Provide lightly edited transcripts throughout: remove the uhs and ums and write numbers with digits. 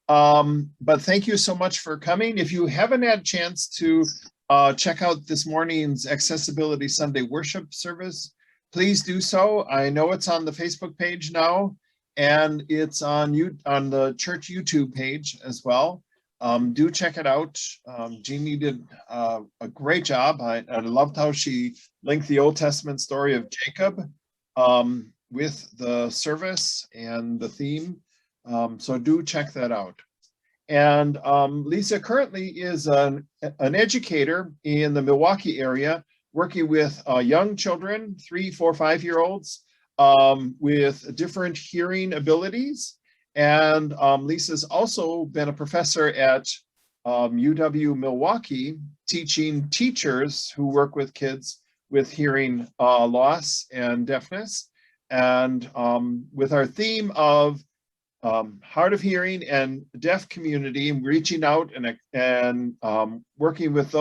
But thank you so much for coming. If you haven't had a chance to check out this morning's Accessibility Sunday worship service, please do so. I know it's on the Facebook page now, and it's on the church YouTube page as well. Do check it out. Jeannie did a great job. I loved how she linked the Old Testament story of Jacob with the service and the theme. So do check that out. And Lisa currently is an educator in the Milwaukee area, working with young children, 3, 4, 5-year-olds with different hearing abilities. And Lisa's also been a professor at UW Milwaukee, teaching teachers who work with kids with hearing loss and deafness. And with our theme of hard of hearing and deaf community, and reaching out and working with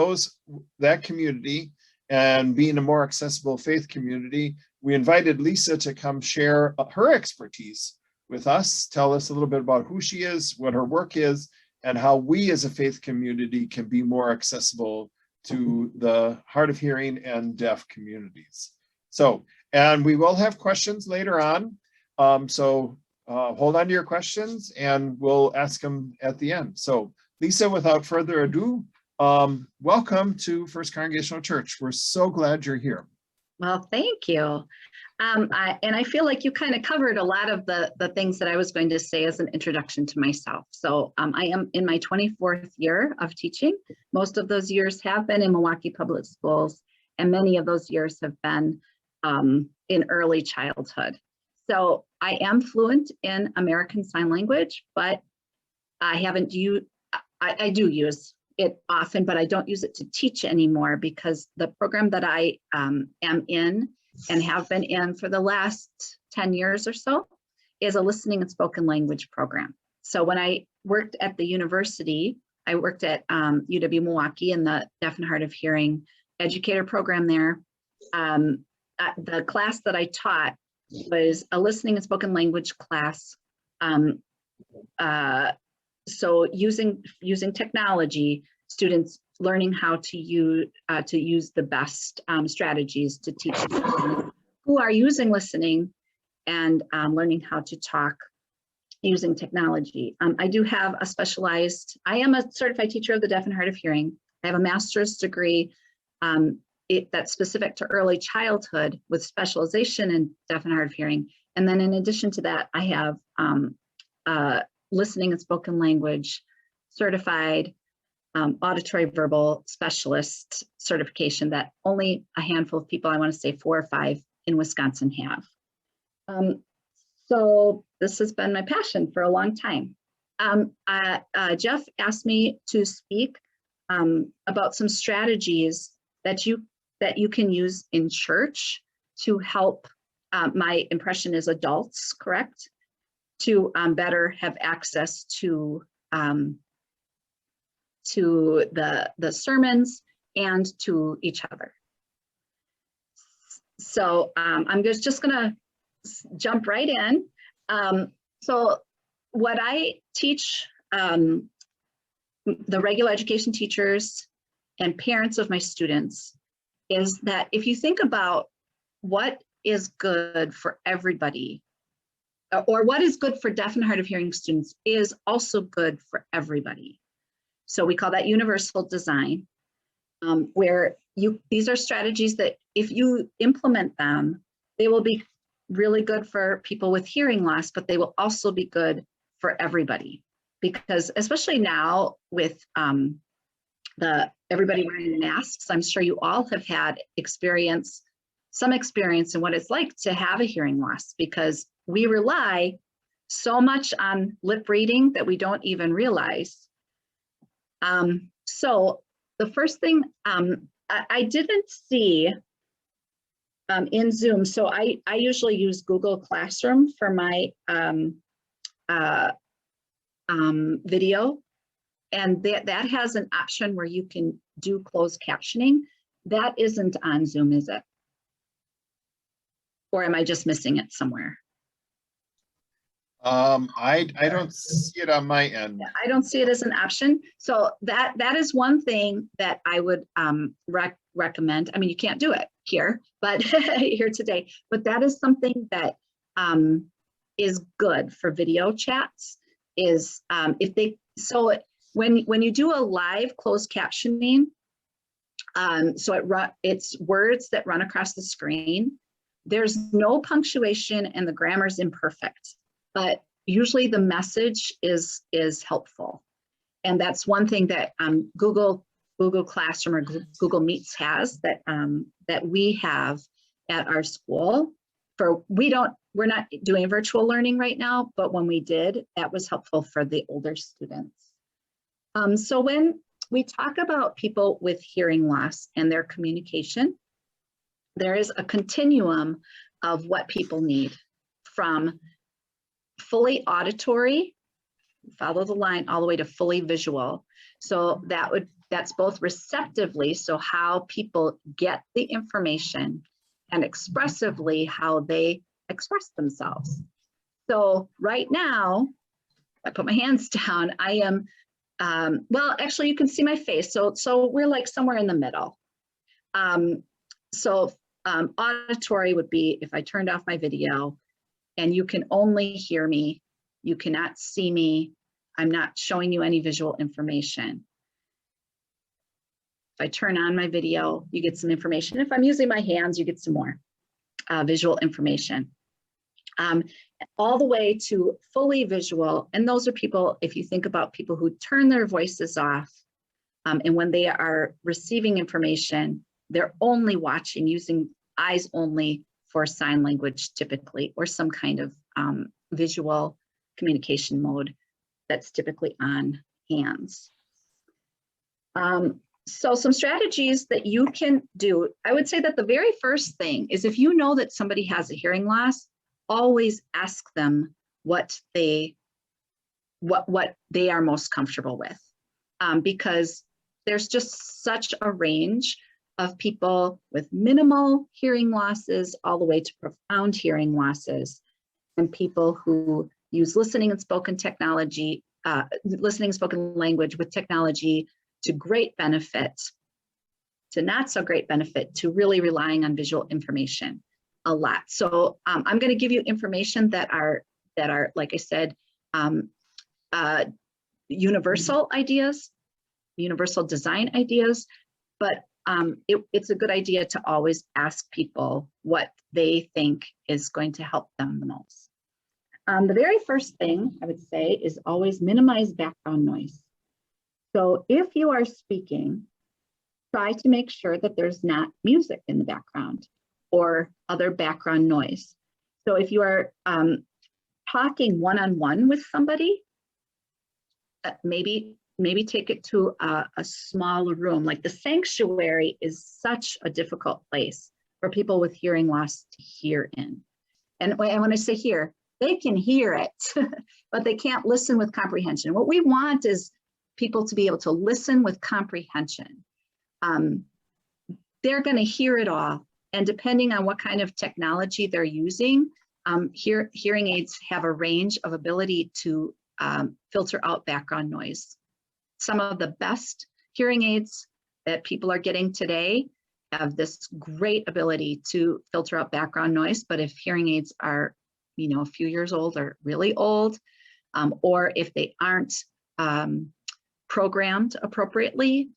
that community and being a more accessible faith community, we invited Lisa to come share her expertise with us, tell us a little bit about who she is, what her work is, and how we as a faith community can be more accessible to the hard of hearing and deaf communities. So, and we will have questions later on. Hold on to your questions and we'll ask them at the end. So Lisa, without further ado, welcome to First Congregational Church. We're so glad you're here. Well, thank you. I feel like you kind of covered a lot of the things that I was going to say as an introduction to myself. So I am in my 24th year of teaching. Most of those years have been in Milwaukee Public Schools, and many of those years have been in early childhood. So I am fluent in American Sign Language, but I do use it often, but I don't use it to teach anymore, because the program that I am in and have been in for the last 10 years or so is a listening and spoken language program. So when I worked at the university, I worked at UW Milwaukee in the deaf and hard of hearing educator program there. The class that I taught was a listening and spoken language class. So using technology, students learning how to use the best strategies to teach children who are using listening and learning how to talk using technology. I do have I am a certified teacher of the deaf and hard of hearing. I have a master's degree that's specific to early childhood with specialization in deaf and hard of hearing. And then in addition to that, I have listening and spoken language certified auditory verbal specialist certification that only a handful of people, I want to say 4 or 5 in Wisconsin have. So this has been my passion for a long time. Jeff asked me to speak about some strategies that you can use in church to help, my impression is adults, correct? To better have access to the sermons and to each other. So I'm just gonna jump right in. So what I teach the regular education teachers and parents of my students is that if you think about what is good for everybody, or what is good for deaf and hard of hearing students is also good for everybody. So we call that universal design, where these are strategies that if you implement them, they will be really good for people with hearing loss, but they will also be good for everybody. Because especially now with everybody wearing masks, I'm sure you all have had some experience in what it's like to have a hearing loss, because we rely so much on lip reading that we don't even realize. So the first thing I didn't see in Zoom, so I usually use Google Classroom for my video, and that has an option where you can do closed captioning. That isn't on Zoom, is it? Or am I just missing it somewhere? I don't see it on my end. I don't see it as an option. So that is one thing that I would recommend. I mean, you can't do it here, but here today, but that is something that is good for video chats is when you do a live closed captioning, it's words that run across the screen. There's no punctuation and the grammar is imperfect, but usually the message is helpful. And that's one thing that Google Classroom or Google Meets has that we have at our school. We're not doing virtual learning right now, but when we did, that was helpful for the older students. So when we talk about people with hearing loss and their communication, there is a continuum of what people need, from fully auditory, follow the line, all the way to fully visual. So that's both receptively, so how people get the information, and expressively, how they express themselves. So right now, I put my hands down, I am, well, actually you can see my face. So we're like somewhere in the middle. Auditory would be if I turned off my video and you can only hear me, you cannot see me, I'm not showing you any visual information. If I turn on my video, you get some information. If I'm using my hands, you get some more visual information. All the way to fully visual, and those are people, if you think about people who turn their voices off, and when they are receiving information, they're only watching, using eyes only for sign language typically, or some kind of visual communication mode that's typically on hands. So some strategies that you can do, I would say that the very first thing is, if you know that somebody has a hearing loss, always ask them what they are most comfortable with, because there's just such a range of people with minimal hearing losses all the way to profound hearing losses, and people who use listening and spoken technology, listening and spoken language with technology to great benefit, to not so great benefit, to really relying on visual information a lot. So I'm going to give you information that are, like I said, universal ideas, universal design ideas, but it's a good idea to always ask people what they think is going to help them the most. The very first thing I would say is always minimize background noise. So if you are speaking, try to make sure that there's not music in the background or other background noise. So if you are talking one-on-one with somebody, maybe take it to a smaller room. Like the sanctuary is such a difficult place for people with hearing loss to hear in. And when I say hear, they can hear it, but they can't listen with comprehension. What we want is people to be able to listen with comprehension. They're going to hear it all. And depending on what kind of technology they're using, hearing aids have a range of ability to filter out background noise. Some of the best hearing aids that people are getting today have this great ability to filter out background noise. But if hearing aids are, a few years old or really old, or if they aren't programmed appropriately,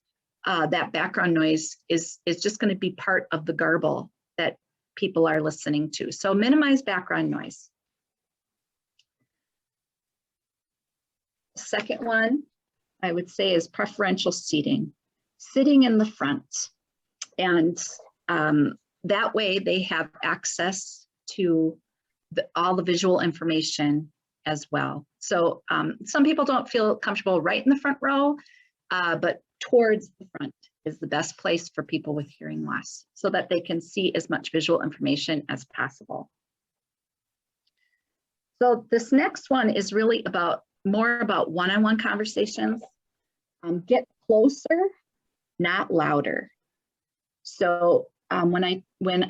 that background noise is just going to be part of the garble that people are listening to. So minimize background noise. Second one, I would say, is preferential seating, sitting in the front. And that way they have access to all the visual information as well. So some people don't feel comfortable right in the front row, but towards the front is the best place for people with hearing loss, so that they can see as much visual information as possible. So this next one is really more about one-on-one conversations. Get closer, not louder. So when I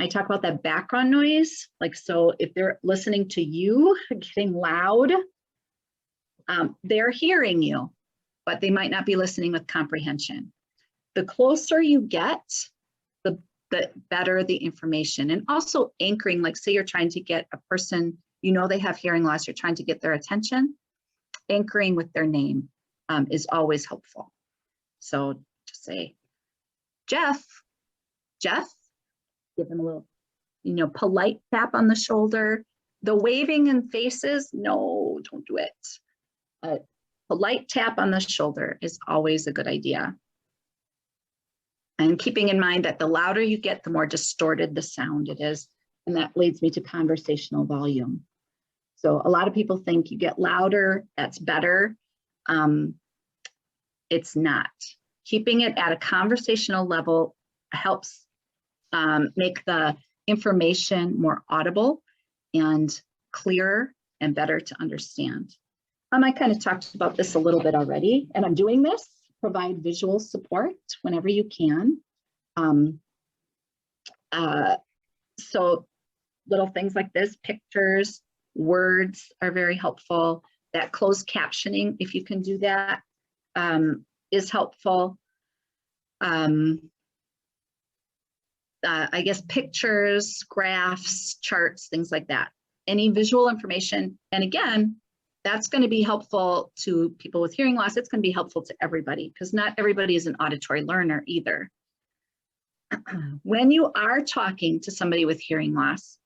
talk about that background noise, like, so if they're listening to you getting loud, they're hearing you, but they might not be listening with comprehension. The closer you get, the better the information. And also anchoring, like say you're trying to get a person, you know they have hearing loss, you're trying to get their attention, anchoring with their name is always helpful. So just say, Jeff, give them a little, polite tap on the shoulder. The waving and faces, no, don't do it. A polite tap on the shoulder is always a good idea. And keeping in mind that the louder you get, the more distorted the sound it is. And that leads me to conversational volume. So a lot of people think you get louder, that's better. It's not. Keeping it at a conversational level helps make the information more audible and clearer and better to understand. I kind of talked about this a little bit already, and I'm doing this. Provide visual support whenever you can. So little things like this, pictures, words are very helpful. That closed captioning, if you can do that, is helpful. I guess pictures, graphs, charts, things like that. Any visual information. And again, that's going to be helpful to people with hearing loss. It's going to be helpful to everybody because not everybody is an auditory learner either. When you are talking to somebody with hearing loss,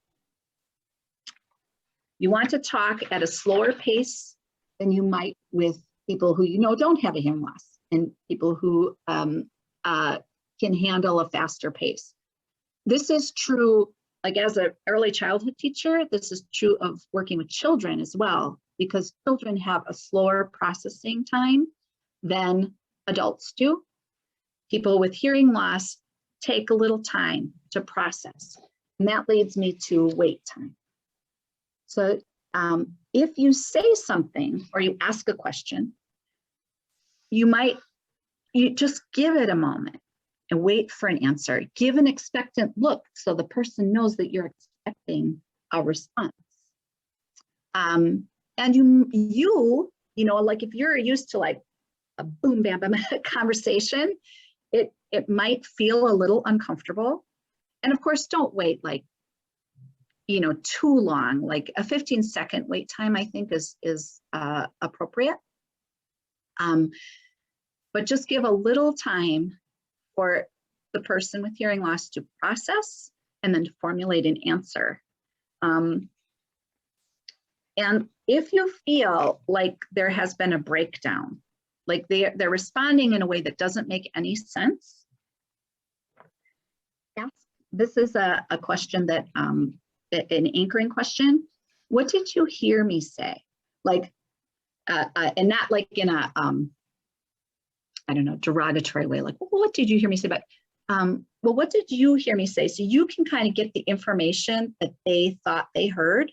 you want to talk at a slower pace than you might with people who don't have a hearing loss and people who can handle a faster pace. This is true, like as an early childhood teacher, this is true of working with children as well, because children have a slower processing time than adults do. People with hearing loss take a little time to process, and that leads me to wait time. So if you say something or you ask a question, you just give it a moment and wait for an answer. Give an expectant look so the person knows that you're expecting a response. And like if you're used to like a boom, bam, bam conversation, it might feel a little uncomfortable. And of course, don't wait like, too long. Like a 15-second wait time, I think is appropriate. But just give a little time for the person with hearing loss to process and then to formulate an answer. And if you feel like there has been a breakdown, like they're responding in a way that doesn't make any sense, this is a question that, an anchoring question. What did you hear me say? Like, and not like in a, I don't know, derogatory way, like, well, what did you hear me say? But, well, what did you hear me say? So you can kind of get the information that they thought they heard.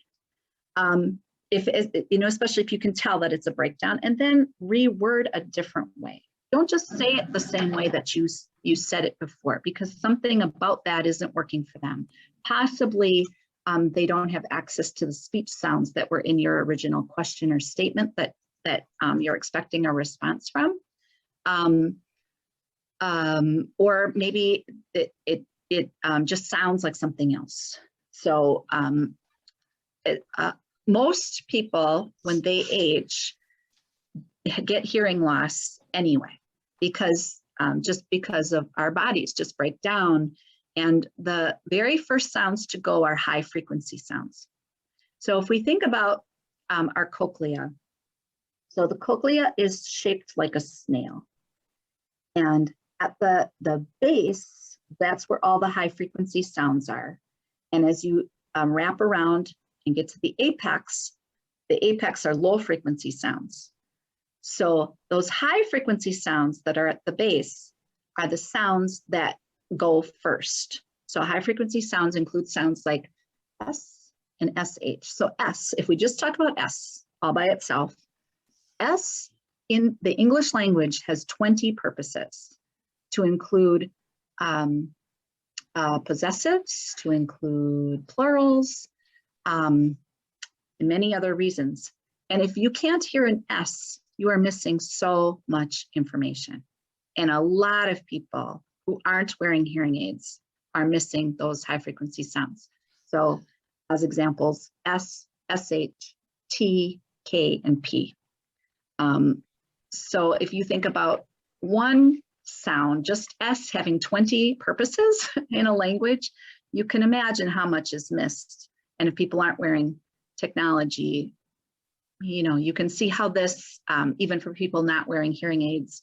Especially if you can tell that it's a breakdown, and then reword a different way. Don't just say it the same way that you said it before, because something about that isn't working for them. Possibly they don't have access to the speech sounds that were in your original question or statement that you're expecting a response from. Or maybe it just sounds like something else. So most people, when they age, get hearing loss anyway, because because of our bodies just break down. And the very first sounds to go are high frequency sounds. So if we think about our cochlea, so the cochlea is shaped like a snail. And at the base, that's where all the high frequency sounds are. And as you wrap around and get to the apex are low frequency sounds. So those high frequency sounds that are at the base are the sounds that go first. So high frequency sounds include sounds like S and SH. So S, if we just talk about S all by itself, S in the English language has 20 purposes to include possessives, to include plurals, and many other reasons. And if you can't hear an S, you are missing so much information. And a lot of people who aren't wearing hearing aids are missing those high frequency sounds. So as examples, S, SH, T, K, and P. So if you think about one sound, just S having 20 purposes in a language, you can imagine how much is missed. And if people aren't wearing technology, you know, you can see how this, even for people not wearing hearing aids,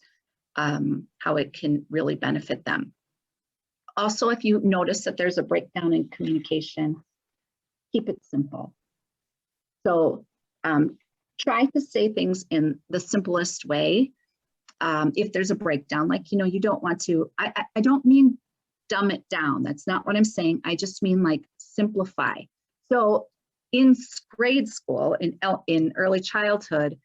how it can really benefit them. Also, if you notice that there's a breakdown in communication, keep it simple. So try to say things in the simplest way. If there's a breakdown, like, you know, you don't want to, I don't mean dumb it down. That's not what I'm saying. I just mean like simplify. So in grade school, in early childhood,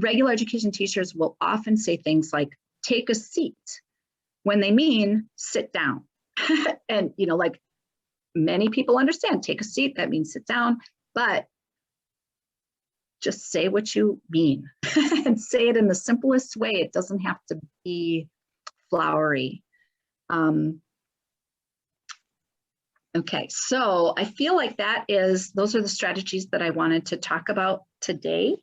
regular education teachers will often say things like, take a seat, when they mean sit down. And, you know, like many people understand, take a seat, that means sit down, but just say what you mean and say it in the simplest way. It doesn't have to be flowery. Okay, so I feel like those are the strategies that I wanted to talk about today.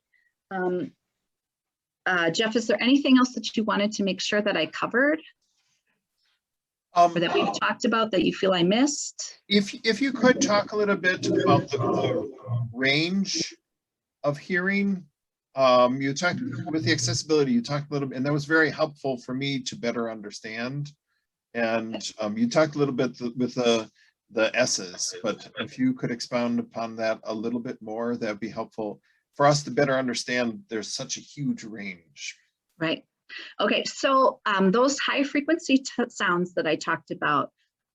Jeff, is there anything else that you wanted to make sure that I covered? Or that we've talked about that you feel I missed? If you could talk a little bit about the range of hearing. You talked with the accessibility, you talked a little bit, and that was very helpful for me to better understand. And you talked a little bit with the S's, but if you could expound upon that a little bit more, that'd be helpful for us to better understand there's such a huge range. Right. Okay, so those high frequency sounds that I talked about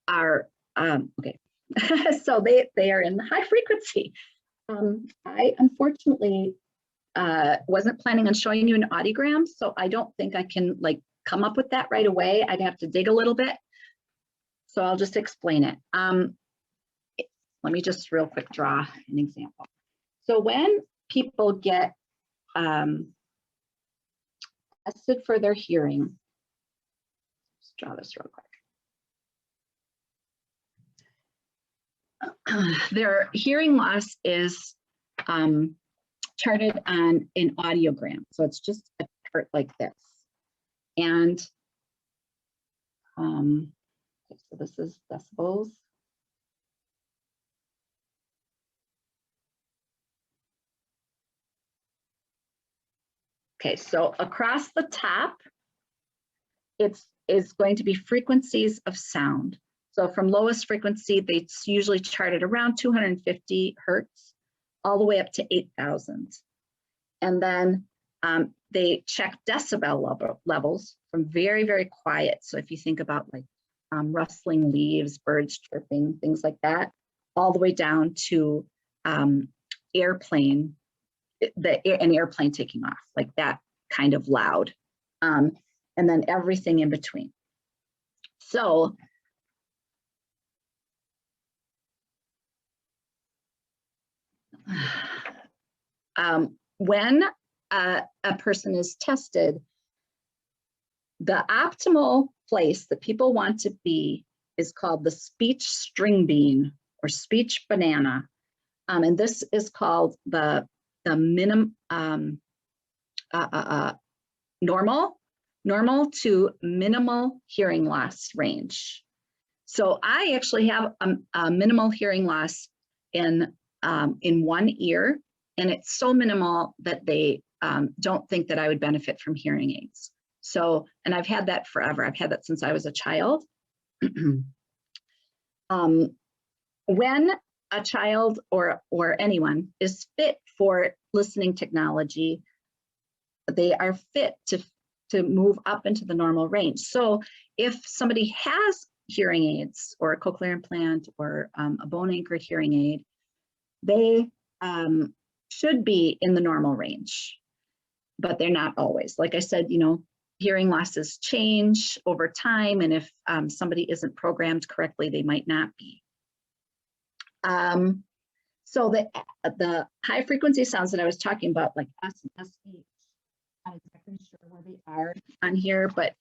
are, okay, so they are in the high frequency. I unfortunately wasn't planning on showing you an audiogram, so I don't think I can like come up with that right away. I'd have to dig a little bit. So I'll just explain it. Let me just real quick draw an example. So when people get tested for their hearing, let's draw this real quick. Their hearing loss is charted on an audiogram. So it's just a chart like this. And so this is decibels. Okay, so across the top, it's going to be frequencies of sound. So from lowest frequency, it's usually charted around 250 hertz, all the way up to 8,000. And then they check decibel levels from very, very quiet. So if you think about like rustling leaves, birds chirping, things like that, all the way down to airplane, an airplane taking off, like that kind of loud. And then everything in between. So when a person is tested, the optimal place that people want to be is called the speech string bean or speech banana. And this is called the normal to minimal hearing loss range. So I actually have a minimal hearing loss in one ear, and it's so minimal that they don't think that I would benefit from hearing aids. So, and I've had that forever. I've had that since I was a child. When a child or anyone is fit for listening technology, they are fit to move up into the normal range. So if somebody has hearing aids or a cochlear implant or a bone anchored hearing aid, they should be in the normal range, but they're not always. Like I said, you know, hearing losses change over time, and if somebody isn't programmed correctly, they might not be. So the high frequency sounds that I was talking about, like S and SH, I'm not exactly sure where they are on here, but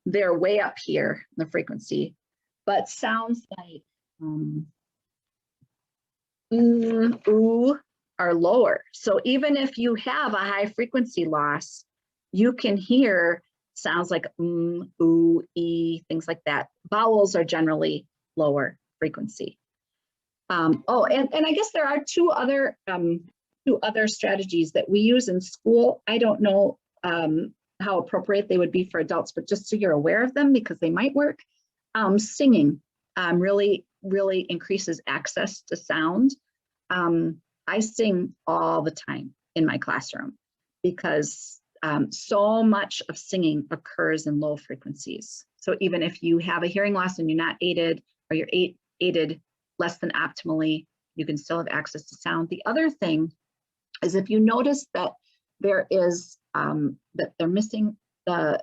they're way up here in the frequency. But sounds like ooh are lower. So even if you have a high frequency loss, you can hear sounds like ooh, e, things like that. Vowels are generally lower frequency. Oh, and I guess there are two other strategies that we use in school. I don't know how appropriate they would be for adults, but just so you're aware of them because they might work. Singing really increases access to sound. I sing all the time in my classroom because so much of singing occurs in low frequencies. So even if you have a hearing loss and you're not aided, or you're aided less than optimally, you can still have access to sound. The other thing is, if you notice that there is that they're missing the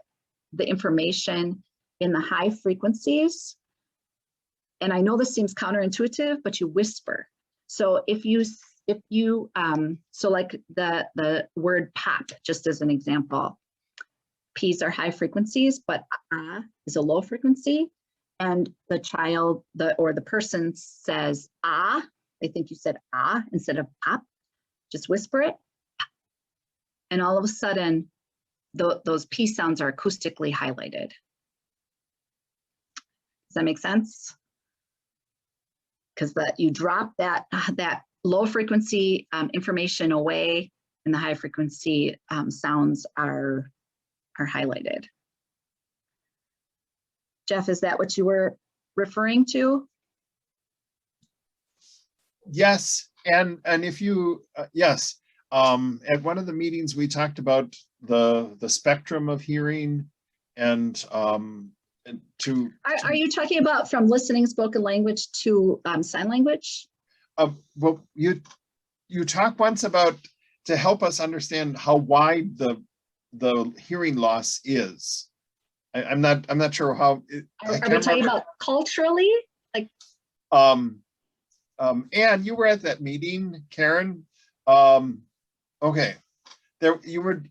information in the high frequencies, and I know this seems counterintuitive, but you whisper. So if you so like the word pop, just as an example, P's are high frequencies, but is a low frequency. And the child, or the person says ah, they think you said ah instead of pop. Just whisper it, and all of a sudden, those P sounds are acoustically highlighted. Does that make sense? Because you drop that low frequency information away, and the high frequency sounds are highlighted. Jeff, is that what you were referring to? Yes, and if you yes, at one of the meetings we talked about the spectrum of hearing, and to are you talking about from listening spoken language to sign language? Well, you talked once about to help us understand how wide the hearing loss is. I'm not sure how. Are we talking about culturally? Like, Anne, you were at that meeting, Karen. Okay, there you were.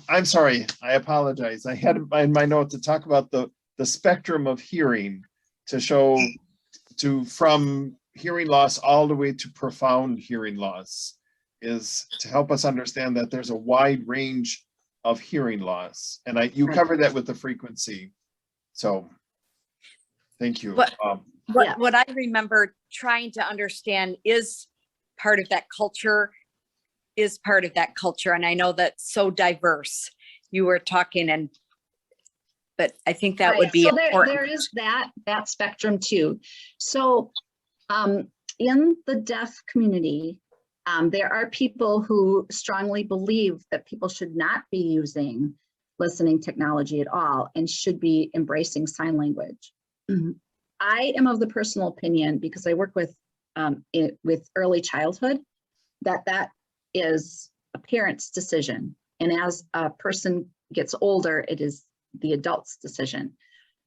I'm sorry. I apologize. I had in my note to talk about the spectrum of hearing, to show from hearing loss all the way to profound hearing loss, is to help us understand that there's a wide range of hearing loss, and you covered that with the frequency. So thank you. What I remember trying to understand is part of that culture, and I know that's so diverse. You were talking, but I think that would be important. There is that spectrum too. So in the deaf community, there are people who strongly believe that people should not be using listening technology at all and should be embracing sign language. I am of the personal opinion, because I work with early childhood, that is a parent's decision. And as a person gets older, it is the adult's decision.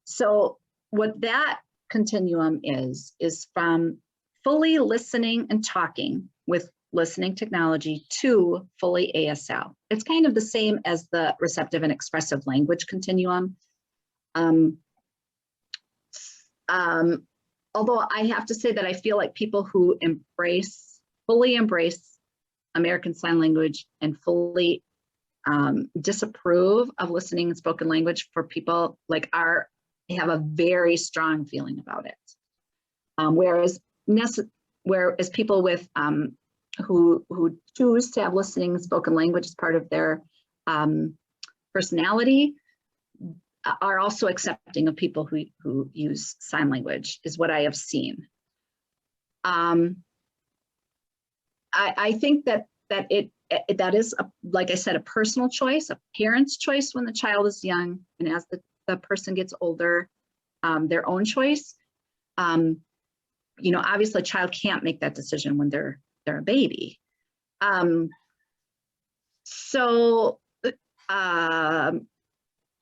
So what that continuum is from fully listening and talking with listening technology to fully ASL. It's kind of the same as the receptive and expressive language continuum. Although I have to say that I feel like people who fully embrace American Sign Language and fully disapprove of listening and spoken language for people like have a very strong feeling about it. Whereas people with who choose to have listening and spoken language as part of their personality are also accepting of people who use sign language, is what I have seen. I think that is, like I said, a personal choice, a parent's choice when the child is young, and as the person gets older, their own choice. Obviously a child can't make that decision when they're a baby.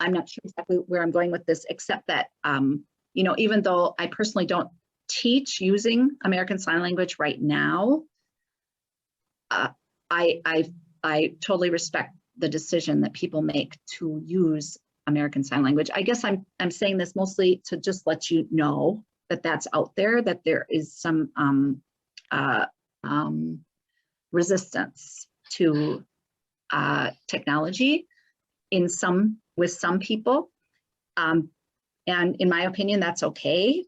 I'm not sure exactly where I'm going with this, except that, even though I personally don't teach using American Sign Language right now, I totally respect the decision that people make to use American Sign Language. I guess I'm saying this mostly to just let you know that that's out there, that there is some resistance to technology with some people. And in my opinion, that's okay.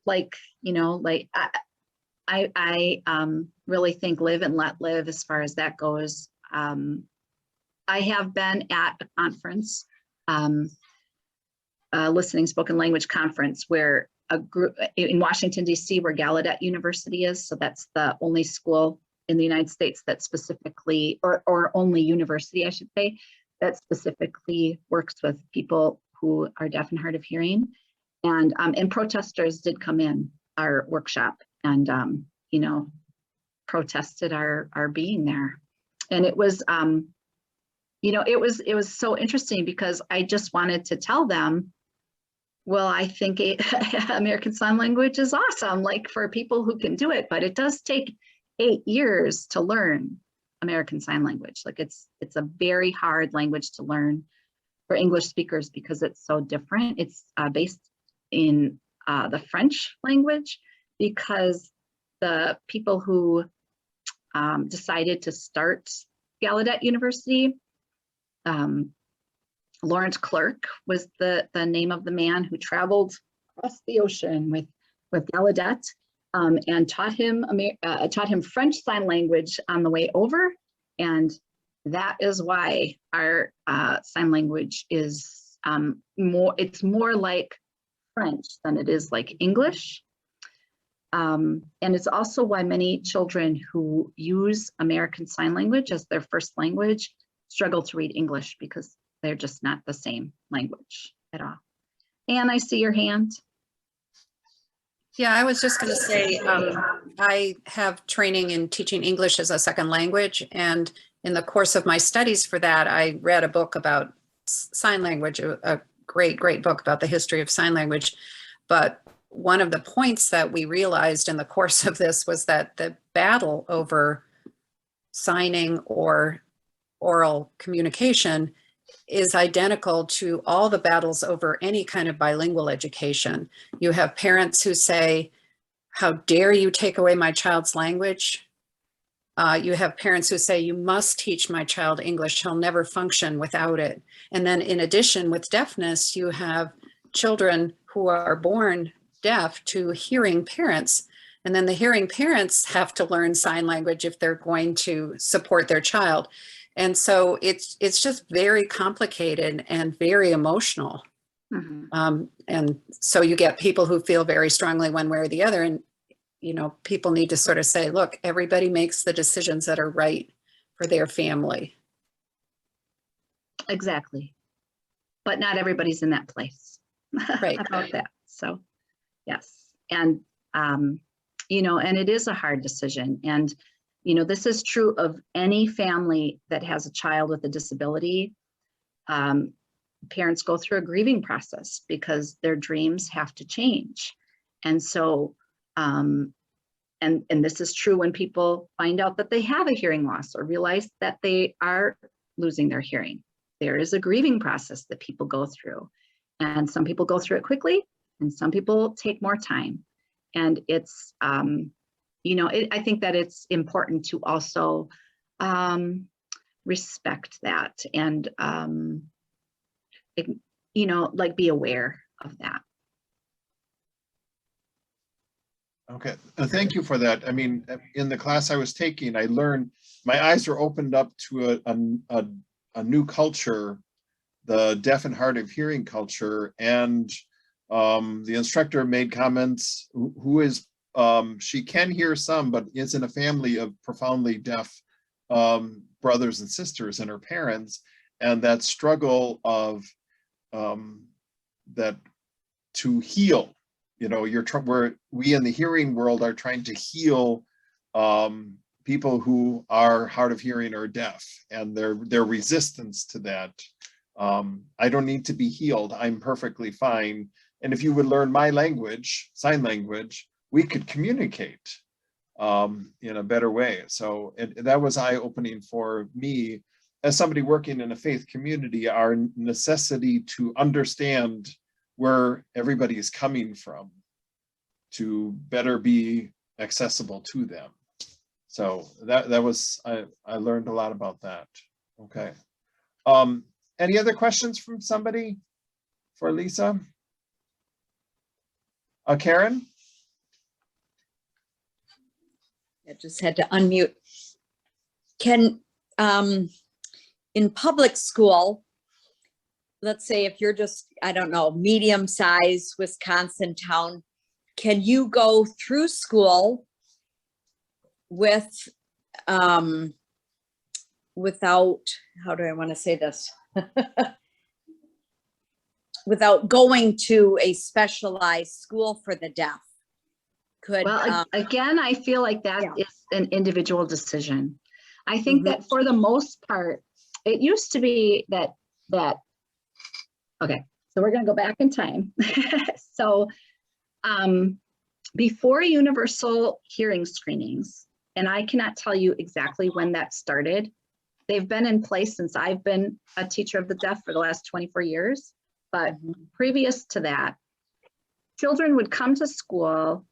I really think live and let live as far as that goes. I have been at a conference, listening spoken language conference, where a group in Washington, D.C., where Gallaudet University is. So that's the only school in the United States that specifically, or only university, I should say, that specifically works with people who are deaf and hard of hearing. And protesters did come in our workshop and, protested our being there. And it was, it was so interesting because I just wanted to tell them, well, I think American Sign Language is awesome, like for people who can do it, but it does take 8 years to learn American Sign Language. Like it's a very hard language to learn for English speakers because it's so different. It's based in the French language, because the people who decided to start Gallaudet University, Lawrence Clerk was the name of the man who traveled across the ocean with Gallaudet and taught him French Sign Language on the way over. And that is why our sign language is it's more like French than it is like English. And it's also why many children who use American Sign Language as their first language struggle to read English, because they're just not the same language at all. Anne, I see your hand. Yeah, I was just going to say, I have training in teaching English as a second language. And in the course of my studies for that, I read a book about sign language, a great book about the history of sign language. But one of the points that we realized in the course of this was that the battle over signing or oral communication is identical to all the battles over any kind of bilingual education. You have parents who say, how dare you take away my child's language? You have parents who say, you must teach my child English, he'll never function without it. And then in addition, with deafness, you have children who are born deaf to hearing parents. And then the hearing parents have to learn sign language if they're going to support their child. And so it's just very complicated and very emotional. Mm-hmm. And so you get people who feel very strongly one way or the other. And, people need to sort of say, look, everybody makes the decisions that are right for their family. Exactly. But not everybody's in that place. Right. About that. So, yes. And, and it is a hard decision. And, this is true of any family that has a child with a disability. Parents go through a grieving process because their dreams have to change. And so, and this is true when people find out that they have a hearing loss or realize that they are losing their hearing. There is a grieving process that people go through. And some people go through it quickly, and some people take more time. And it's, I think that it's important to also respect that and, be aware of that. Okay, thank you for that. I mean, in the class I was taking, I learned, my eyes were opened up to a new culture, the deaf and hard of hearing culture. And the instructor made comments, who is, she can hear some, but is in a family of profoundly deaf brothers and sisters and her parents. And that struggle of that to heal, where we in the hearing world are trying to heal people who are hard of hearing or deaf, and their resistance to that I don't need to be healed. I'm perfectly fine. And if you would learn my language, sign language, we could communicate in a better way. So that was eye-opening for me as somebody working in a faith community, our necessity to understand where everybody is coming from to better be accessible to them. So that was, I learned a lot about that. Okay. Any other questions from somebody for Lisa? Karen? I just had to unmute. Can, in public school, let's say if you're just, I don't know, medium-sized Wisconsin town, can you go through school with, without, how do I want to say this? Without going to a specialized school for the deaf? Well, again, I feel like that is an individual decision. I think that for the most part, it used to be that, okay, so we're going to go back in time. So before universal hearing screenings, and I cannot tell you exactly when that started, they've been in place since I've been a teacher of the deaf for the last 24 years. But previous to that, children would come to school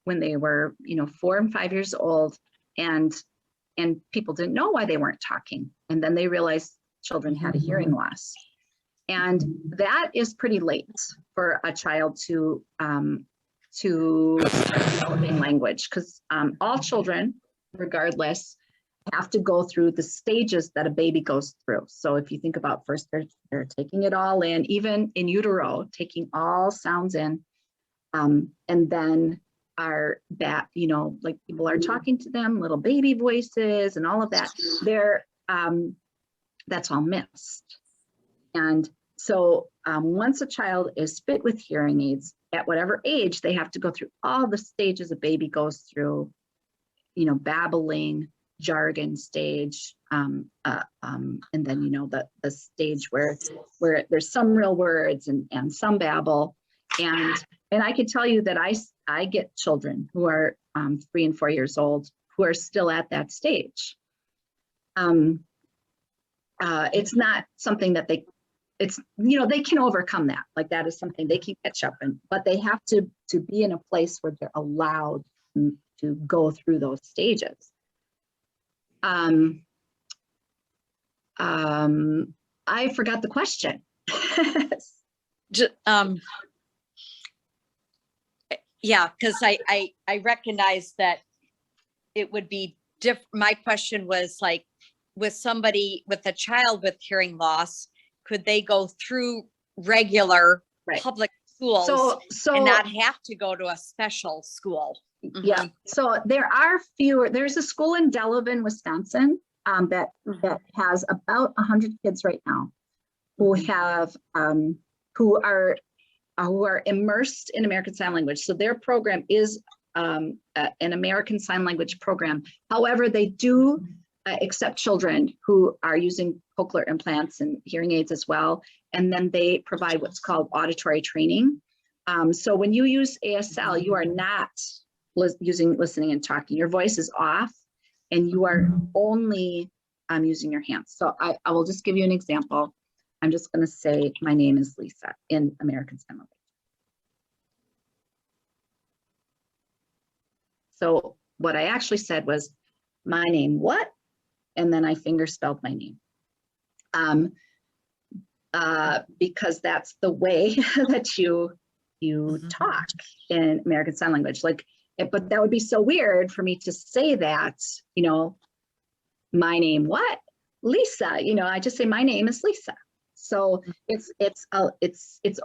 when they were, 4 and 5 years old, and people didn't know why they weren't talking. And then they realized children had a hearing loss. And that is pretty late for a child to start developing language, because all children, regardless, have to go through the stages that a baby goes through. So if you think about first, they're taking it all in, even in utero, taking all sounds in, and then are that, like people are talking to them, little baby voices and all of that, that's all missed. And so once a child is fit with hearing aids, at whatever age, they have to go through all the stages a baby goes through, babbling, jargon stage, and then, the stage where there's some real words and some babble. And I can tell you that I get children who are 3 and 4 years old who are still at that stage. It's not something that they can overcome that. Like that is something they can catch up in, but they have to be in a place where they're allowed to go through those stages. I forgot the question. Yeah, because I recognize that it would be different. My question was like, with a child with hearing loss, could they go through regular public schools and not have to go to a special school? Yeah, so there's a school in Delavan, Wisconsin, that has about 100 kids right now who are immersed in American Sign Language. So their program is an American Sign Language program. However, they do accept children who are using cochlear implants and hearing aids as well. And then they provide what's called auditory training. So when you use ASL, you are not using listening and talking. Your voice is off and you are only using your hands. So I will just give you an example. I'm just going to say, my name is Lisa in American Sign Language. So what I actually said was, my name what? And then I finger spelled my name. Because that's the way that you talk in American Sign Language. But that would be so weird for me to say that, my name what? Lisa, I just say my name is Lisa. So it's its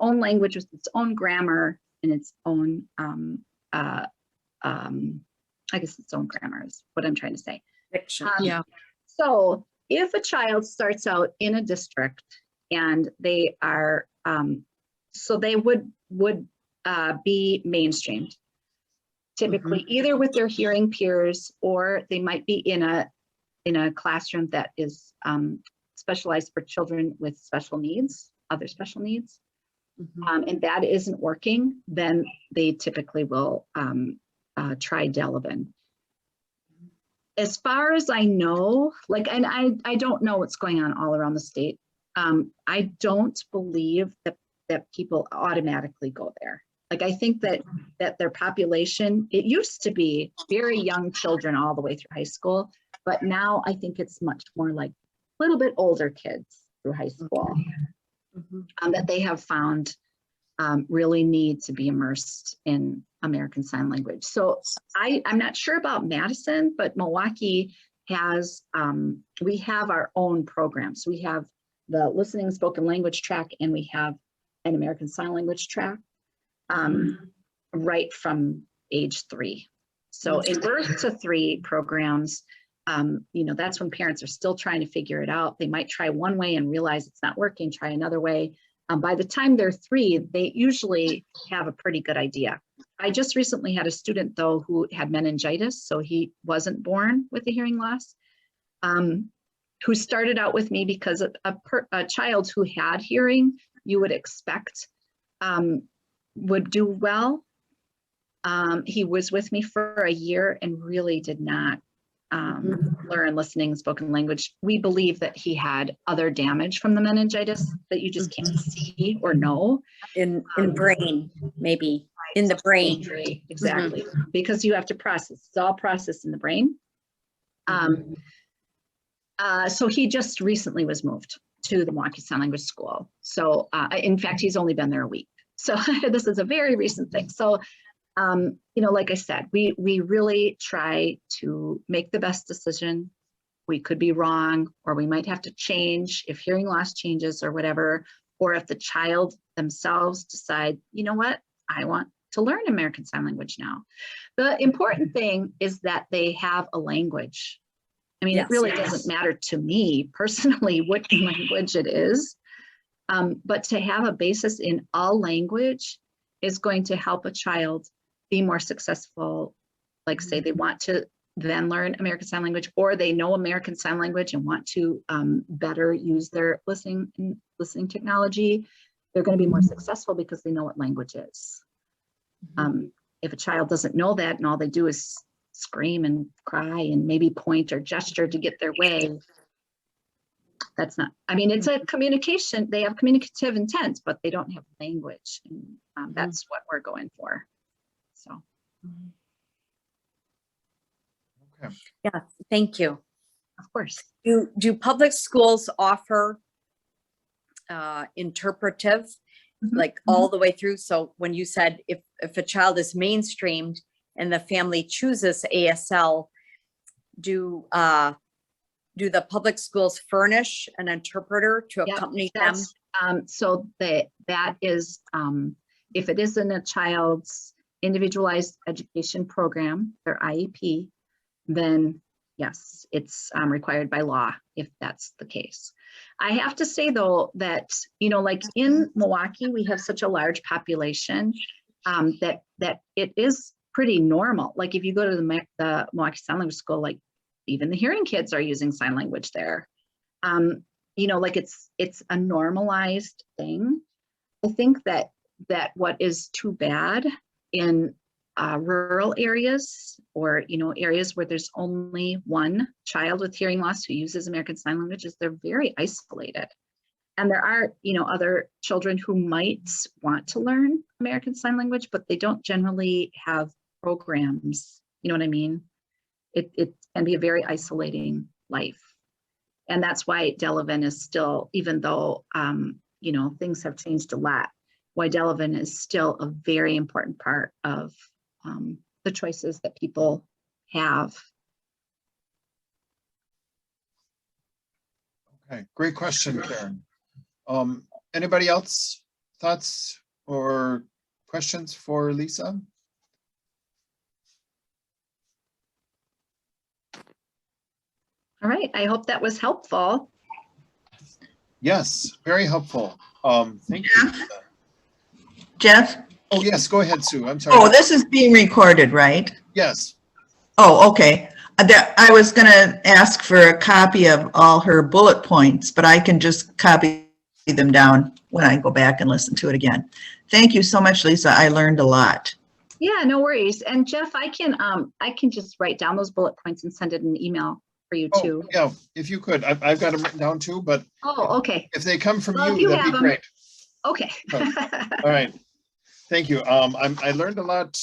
own language with its own grammar and its own I guess its own grammar is what I'm trying to say. Yeah. So if a child starts out in a district and they are so they would be mainstreamed, typically either with their hearing peers, or they might be in a classroom that is specialized for children with special needs, other special needs. Mhm. And that isn't working, then they typically will try Delavan. As far as I know, like, and I don't know what's going on all around the state. I don't believe that people automatically go there. Like, I think that their population, it used to be very young children all the way through high school, but now I think it's much more like a little bit older kids through high school that they have found really need to be immersed in American Sign Language. So I'm not sure about Madison, but Milwaukee has, we have our own programs. We have the listening and spoken language track, and we have an American Sign Language track right from age 3. So in birth to 3 programs, you know, that's when parents are still trying to figure it out. They might try one way and realize it's not working, try another way. By the time they're 3, they usually have a pretty good idea. I just recently had a student, though, who had meningitis, so he wasn't born with a hearing loss, who started out with me because a child who had hearing, you would expect would do well. He was with me for a year and really did not learn listening and spoken language. We believe that he had other damage from the meningitis that you just can't see or know. In brain, maybe in the brain. Exactly, because you have to process. It's all processed in the brain. So he just recently was moved to the Milwaukee Sign Language School. So in fact, he's only been there a week. So this is a very recent thing. So you know, like I said, we really try to make the best decision. We could be wrong, or we might have to change if hearing loss changes or whatever, or if the child themselves decide, you know what, I want to learn American Sign Language now. The important thing is that they have a language. I mean, it really doesn't matter to me personally what language it is, but to have a basis in all language is going to help a child be more successful. Like, say they want to then learn American Sign Language, or they know American Sign Language and want to better use their listening technology, they're going to be more successful because they know what language is. If a child doesn't know that and all they do is scream and cry and maybe point or gesture to get their way, that's not, I mean, it's a communication, they have communicative intent, but they don't have language. And that's what we're going for. So. Okay. Yeah, thank you. Of course. Do public schools offer interpretive, like all the way through? So when you said if a child is mainstreamed and the family chooses ASL, do the public schools furnish an interpreter to accompany them? So that is, if it is in a child's individualized education program, their IEP, then yes, it's required by law if that's the case. I have to say though that, you know, like in Milwaukee, we have such a large population that it is pretty normal. Like if you go to the Milwaukee Sign Language School, like even the hearing kids are using sign language there. You know, like it's a normalized thing. I think that what is too bad in rural areas, or, you know, areas where there's only one child with hearing loss who uses American Sign Language, is they're very isolated. And there are, you know, other children who might want to learn American Sign Language, but they don't generally have programs. You know what I mean? It can be a very isolating life. And that's why Delavan is still, even though, you know, things have changed a lot, why Delavan is still a very important part of the choices that people have. Okay, great question, Karen. Anybody else thoughts or questions for Lisa? All right, I hope that was helpful. Yes, very helpful. Thank you. Jeff? Oh, yes, go ahead, Sue. I'm sorry. Oh, this is being recorded, right? Yes. Oh, okay. I was going to ask for a copy of all her bullet points, but I can just copy them down when I go back and listen to it again. Thank you so much, Lisa. I learned a lot. Yeah, no worries. And Jeff, I can just write down those bullet points and send it in an email for you Oh, too. yeah, if you could. I've got them written down too, but Oh, okay. if they come from Well, if you, you that'd have be 'em. great. Okay. All right. Thank you. I learned a lot.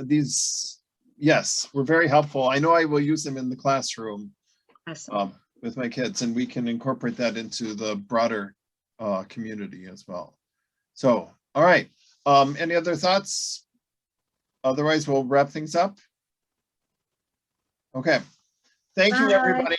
These, yes, were very helpful. I know I will use them in the classroom Awesome. with my kids, and we can incorporate that into the broader community as well. So, all right. Any other thoughts? Otherwise, we'll wrap things up. Okay. Thank you, Bye. everybody.